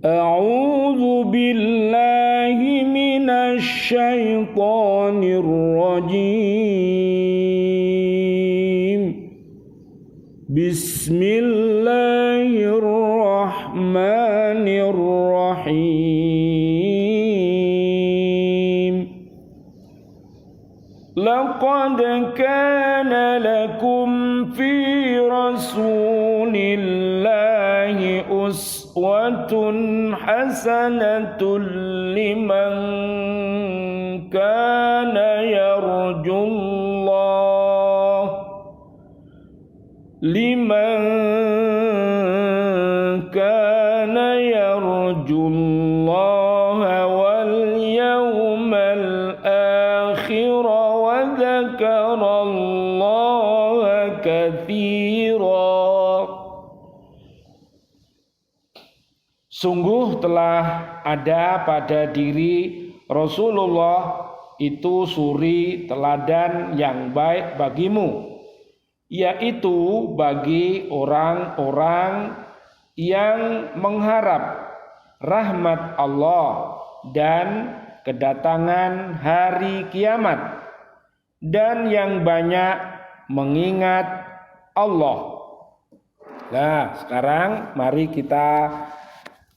A'udzu billahi minasy syaithanir rajim. Bismillahirrahmanirrahim. Laqad kana lakum fi rasulillahi uswatun hasanatun liman kana yarjullaha wal yawmal akhir wa dzakarallaha katsira. Sungguh telah ada pada diri Rasulullah itu suri teladan yang baik bagimu, yaitu bagi orang-orang yang mengharap rahmat Allah dan kedatangan hari kiamat, dan yang banyak mengingat Allah. Nah, sekarang mari kita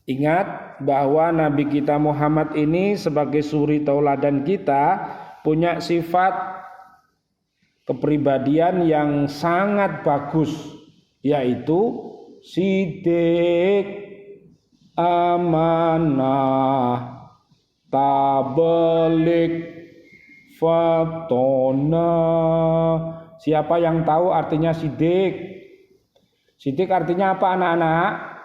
ingat bahwa Nabi kita Muhammad ini sebagai suri tauladan kita punya sifat kepribadian yang sangat bagus, yaitu sidik, amanah, tablik, fatona. Siapa yang tahu artinya sidik? Sidik artinya apa, anak-anak?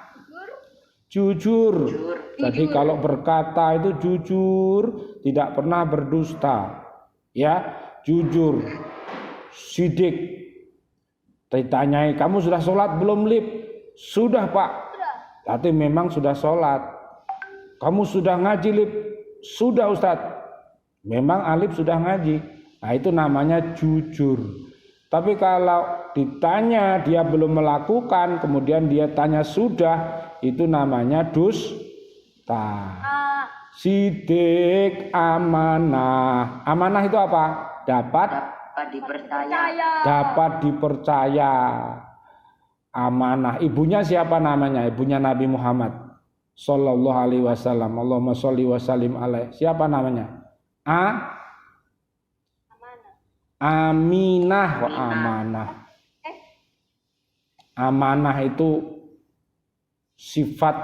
Jujur. Jadi kalau berkata itu jujur, tidak pernah berdusta. Ya, jujur. Sidik. Ditanyai, kamu sudah sholat belum, Lip? Sudah, Pak. Berarti memang sudah sholat. Kamu sudah ngaji, Lip? Sudah, Ustadz. Memang Alif sudah ngaji. Nah, itu namanya jujur. Tapi kalau ditanya dia belum melakukan, kemudian dia tanya sudah, itu namanya dusta. Sidik, amanah. Amanah itu apa? Dapat dipercaya. Dapat dipercaya. Amanah. Ibunya siapa namanya? Ibunya Nabi Muhammad sallallahu alaihi wasallam. Allahumma sholli wa sallim alaihi. Siapa namanya? Aminah. Amanah. Amanah itu sifat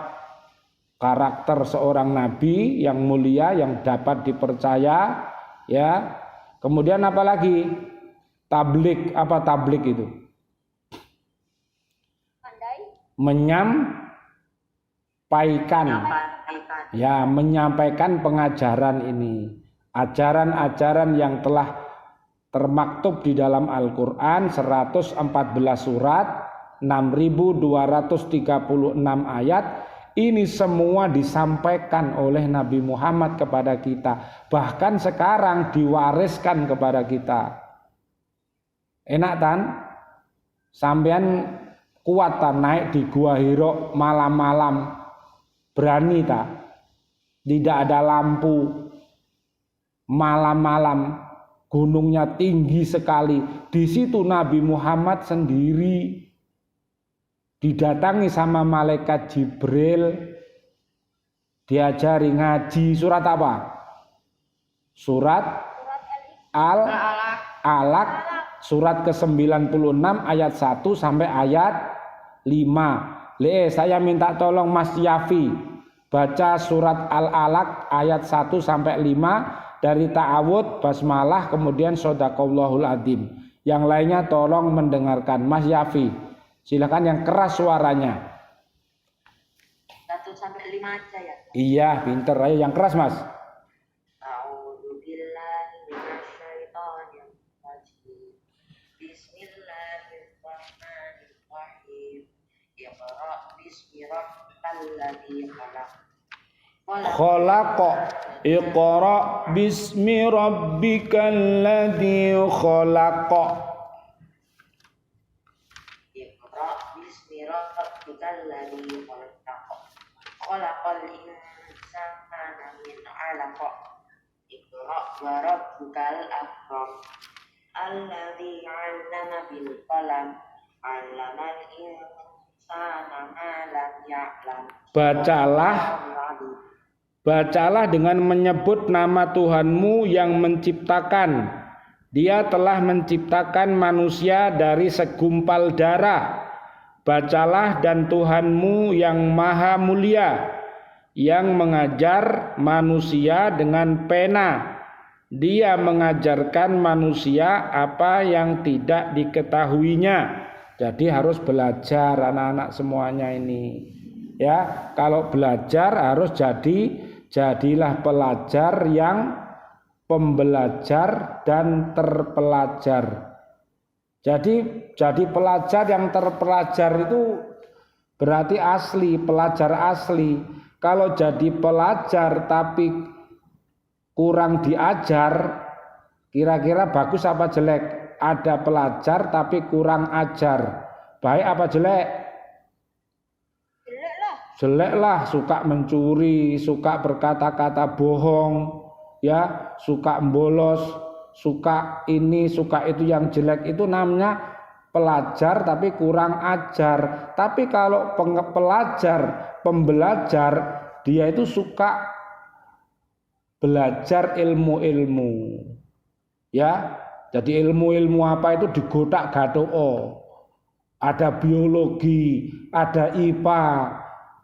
karakter seorang nabi yang mulia, yang dapat dipercaya, ya. Kemudian apa lagi? Tablik. Apa tablik itu? Menyampaikan. Ya, menyampaikan pengajaran ini. Ajaran-ajaran yang telah termaktub di dalam Al-Quran 114 surat, 6.236 ayat. Ini semua disampaikan oleh Nabi Muhammad kepada kita. Bahkan sekarang diwariskan kepada kita. Enak tan? Sampean kuat tan naik di Gua Hiro malam-malam? Berani tak? Tidak ada lampu. Malam-malam. Gunungnya tinggi sekali. Di situ Nabi Muhammad sendiri didatangi sama malaikat Jibril, diajari ngaji surat apa? Surat Al-Alaq, surat ke-96 ayat 1 sampai ayat 5. Saya minta tolong Mas Yafi baca surat Al-Alaq ayat 1 sampai 5 dari ta'awud, basmalah, kemudian shadaqallahul adzim. Yang lainnya tolong mendengarkan. Mas Yafi, silakan yang keras suaranya. 1 sampai 5 aja ya. Iya, pinter. Ayo yang keras, Mas. A'udzubillahi minasyaitonir rajim. Bismillahirrahmanirrahim. Iqra' bismi rabbikal ladzi khalaq. Khalaqa. Iqra' bismi rabbikal ladzi khalaq. khalaqal insana min 'alaq. Iqra wa rabbukal akram. Alladzi 'allama bil qalam. 'Allamal insana ma lam ya'lam. Bacalah dengan menyebut nama Tuhanmu yang menciptakan. Dia telah menciptakan manusia dari segumpal darah. Bacalah dan Tuhanmu yang maha mulia, yang mengajar manusia dengan pena. Dia mengajarkan manusia apa yang tidak diketahuinya. Jadi harus belajar anak-anak semuanya ini. Ya, kalau belajar harus jadilah pelajar yang pembelajar dan terpelajar. Jadi pelajar yang terpelajar itu berarti asli, pelajar asli. Kalau jadi pelajar tapi kurang diajar, kira-kira bagus apa jelek? Ada pelajar tapi kurang ajar, baik apa jelek? Jelek lah, suka mencuri, suka berkata-kata bohong, ya, suka bolos, suka ini, suka itu, yang jelek itu namanya pelajar tapi kurang ajar. Tapi kalau pembelajar, dia itu suka belajar ilmu-ilmu. Ya, jadi ilmu-ilmu apa itu digotak-gathuk. Ada biologi, ada IPA,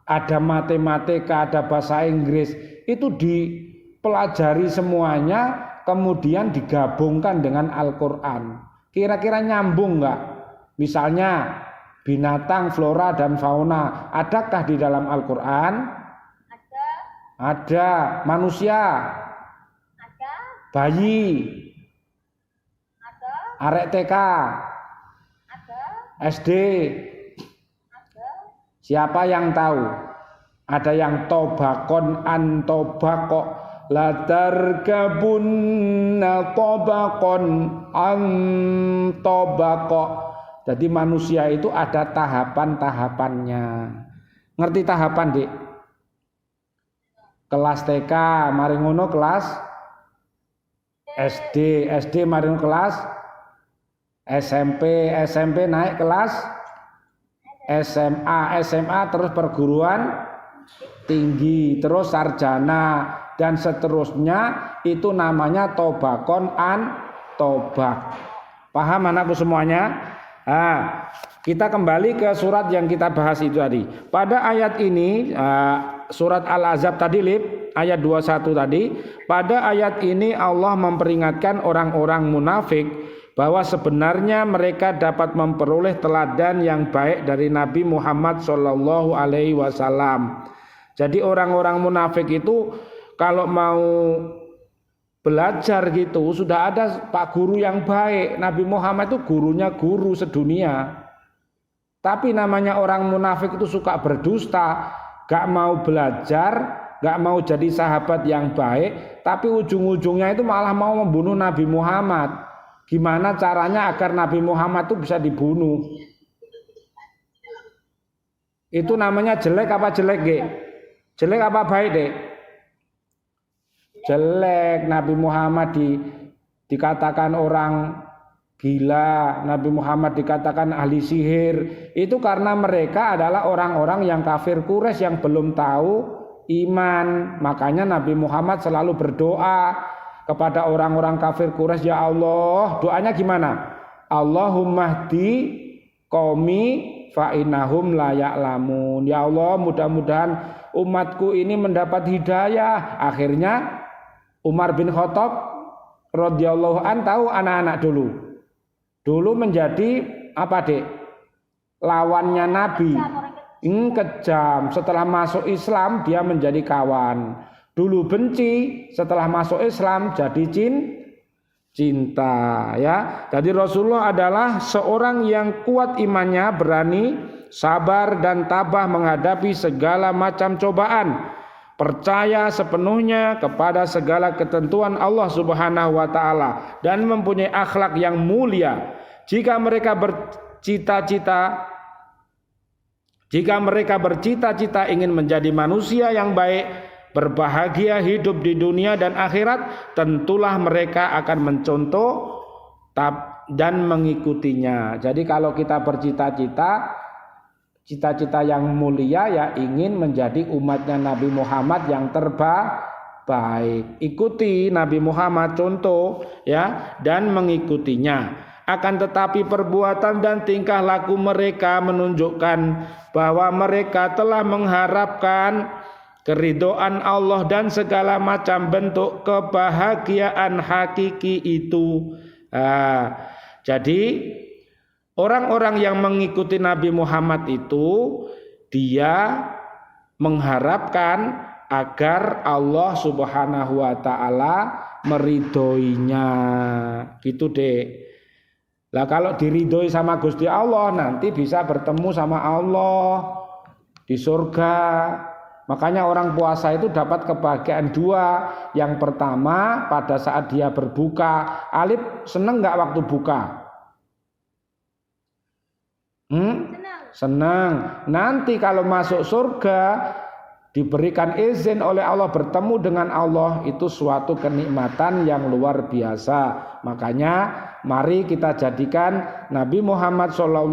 ada matematika, ada bahasa Inggris, itu dipelajari semuanya, kemudian digabungkan dengan Al-Quran. Kira-kira nyambung nggak? Misalnya binatang, flora, dan fauna, adakah di dalam Al-Quran? Ada. Manusia? Ada. Bayi? Ada. Arek TK? Ada. SD? Siapa yang tahu? Ada yang tobakon an tobako, la tarkabunna tobakon an tobako. Jadi manusia itu ada tahapan-tahapannya. Ngerti tahapan, Dik? Kelas TK mari ngono kelas SD mari ngono kelas SMP naik kelas SMA terus perguruan tinggi, terus sarjana, dan seterusnya. Itu namanya tobakon an tobak. Paham anakku semuanya? Nah, kita kembali ke surat yang kita bahas itu tadi. Pada ayat ini surat Al-Ahzab tadi, ayat 21 tadi, pada ayat ini Allah memperingatkan orang-orang munafik bahwa sebenarnya mereka dapat memperoleh teladan yang baik dari Nabi Muhammad Shallallahu Alaihi Wasallam. Jadi orang-orang munafik itu kalau mau belajar gitu, sudah ada Pak Guru yang baik. Nabi Muhammad itu gurunya guru sedunia. Tapi namanya orang munafik itu suka berdusta, gak mau belajar, gak mau jadi sahabat yang baik, tapi ujung-ujungnya itu malah mau membunuh Nabi Muhammad. Gimana caranya agar Nabi Muhammad itu bisa dibunuh? Itu namanya jelek apa jelek, Ge? Jelek apa baik, Dek? Jelek. Nabi Muhammad dikatakan orang gila, Nabi Muhammad dikatakan ahli sihir. Itu karena mereka adalah orang-orang yang kafir Quraisy yang belum tahu iman. Makanya Nabi Muhammad selalu berdoa kepada orang-orang kafir Quraisy, ya Allah, doanya gimana? Allahumma hdi qaumi fa innahum la ya'lamun. Ya Allah, mudah-mudahan umatku ini mendapat hidayah. Akhirnya Umar bin Khattab radhiyallahu an tahu anak-anak dulu menjadi apa, Dek? Lawannya Nabi. Kejam. Setelah masuk Islam dia menjadi kawan. Dulu benci, setelah masuk Islam jadi cinta, ya. Jadi Rasulullah adalah seorang yang kuat imannya, berani, sabar dan tabah menghadapi segala macam cobaan, percaya sepenuhnya kepada segala ketentuan Allah Subhanahu wa taala dan mempunyai akhlak yang mulia. Jika mereka bercita-cita Jika mereka bercita-cita ingin menjadi manusia yang baik, berbahagia hidup di dunia dan akhirat, tentulah mereka akan mencontoh dan mengikutinya. Jadi kalau kita bercita-cita, cita-cita yang mulia ya ingin menjadi umatnya Nabi Muhammad yang terbaik. Ikuti Nabi Muhammad contoh ya dan mengikutinya. Akan tetapi perbuatan dan tingkah laku mereka menunjukkan bahwa mereka telah mengharapkan keridhaan Allah dan segala macam bentuk kebahagiaan hakiki itu. Jadi orang-orang yang mengikuti Nabi Muhammad itu dia mengharapkan agar Allah Subhanahu wa taala meridhoinya. Gitu deh. Lah kalau diridhoi sama Gusti Allah nanti bisa bertemu sama Allah di surga. Makanya orang puasa itu dapat kebahagiaan dua. Yang pertama pada saat dia berbuka. Alif seneng nggak waktu buka? Senang. Nanti kalau masuk surga diberikan izin oleh Allah bertemu dengan Allah, itu suatu kenikmatan yang luar biasa. Makanya mari kita jadikan Nabi Muhammad SAW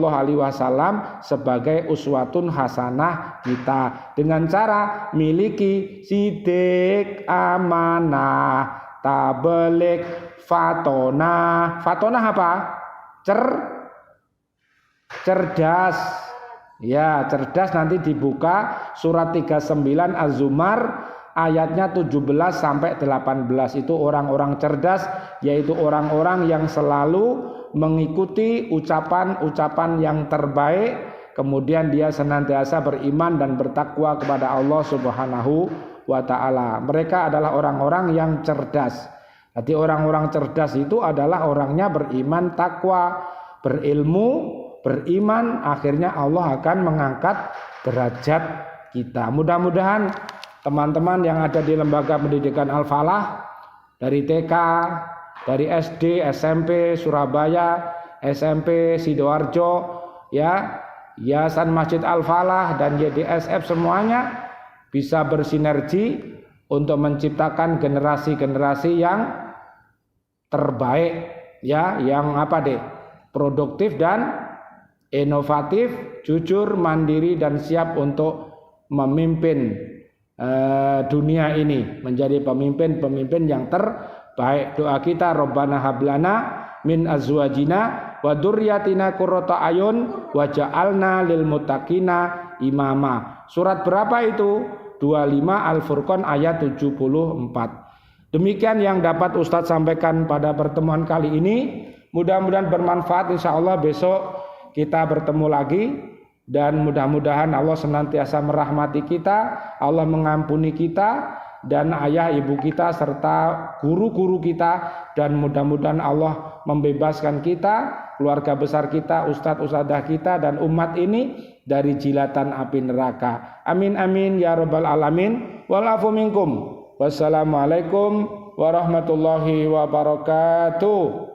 sebagai uswatun hasanah kita dengan cara miliki sidik, amanah, tabligh, fatonah. Fatonah apa? Cerdas. Ya, cerdas nanti dibuka surat 39 Az-Zumar ayatnya 17 sampai 18. Itu orang-orang cerdas, yaitu orang-orang yang selalu mengikuti ucapan-ucapan yang terbaik, kemudian dia senantiasa beriman dan bertakwa kepada Allah Subhanahu wa taala. Mereka adalah orang-orang yang cerdas. Jadi orang-orang cerdas itu adalah orangnya beriman, takwa, berilmu, beriman, akhirnya Allah akan mengangkat derajat kita. Mudah-mudahan teman-teman yang ada di lembaga pendidikan Al-Falah dari TK, dari SD, SMP Surabaya, SMP Sidoarjo, ya, Yayasan Masjid Al-Falah dan YDSF semuanya bisa bersinergi untuk menciptakan generasi-generasi yang terbaik, ya, yang produktif dan inovatif, jujur, mandiri dan siap untuk memimpin dunia ini menjadi pemimpin-pemimpin yang terbaik. Doa kita, Rabbana hablana min azwajina wa dzurriyyatina qurrata ayun waj'alna lil muttaqina imama. Surat berapa itu? 25 Al-Furqan ayat 74. Demikian yang dapat Ustadz sampaikan pada pertemuan kali ini. Mudah-mudahan bermanfaat. Insyaallah besok kita bertemu lagi dan mudah-mudahan Allah senantiasa merahmati kita, Allah mengampuni kita dan ayah ibu kita serta guru-guru kita, dan mudah-mudahan Allah membebaskan kita, keluarga besar kita, ustadz-ustadzah kita dan umat ini dari jilatan api neraka. Amin amin ya rabbal alamin. Walafu minkum. Wassalamualaikum warahmatullahi wabarakatuh.